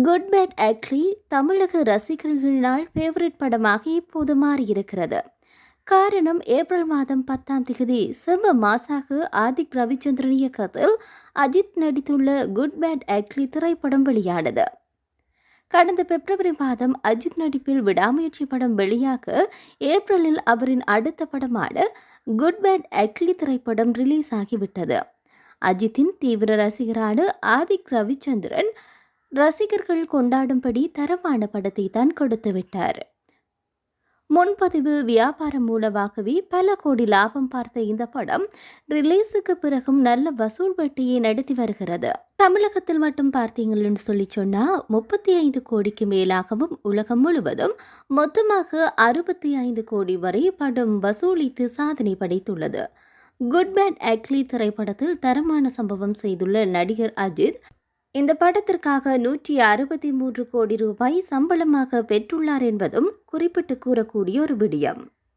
Good bad ugly தமிழக ரசிகர்களினால் favourite படமாக இப்போது மாறியிருக்கிறது. காரணம், ஏப்ரல் மாதம் 10ஆம் தேதி செம்ம மாசாக ஆதிக் ரவிச்சந்திரன் இயக்கத்தில் அஜித் நடித்துள்ள குட் பேட் அக்லி திரைப்படம் வெளியானது. கடந்த பிப்ரவரி மாதம் அஜித் நடிப்பில் விடாமுயற்சி படம் வெளியாக ஏப்ரலில் அவரின் அடுத்த படமான குட் பேட் அக்லி திரைப்படம் ரிலீஸ் ஆகிவிட்டது. அஜித்தின் தீவிர ரசிகரான ஆதிக் ரவிச்சந்திரன் ரசிகர்கள் கொண்டாடும்படி தரமான படத்தை தான் கொடுத்து விட்டார். முன்பதிவு வியாபாரம் மூலமாகவே பல கோடி லாபம் பார்த்த இந்த படம் ரிலீஸுக்கு பிறகும் நல்ல வசூல் வெட்டியை நடத்தி வருகிறது. தமிழகத்தில் மட்டும் பார்த்தீங்கன்னு சொன்னா 35 கோடிக்கு மேலாகவும் உலகம் முழுவதும் மொத்தமாக 65 கோடி வரை படம் வசூலித்து சாதனை படைத்துள்ளது. குட் பேட் அக்லி திரைப்படத்தில் தரமான சம்பவம் செய்துள்ள நடிகர் அஜித் இந்த படத்திற்காக 163 கோடி ரூபாய் சம்பளமாக பெற்றுள்ளார் என்பதும் குறிப்பிட்டு கூறக்கூடிய ஒரு விடயம்.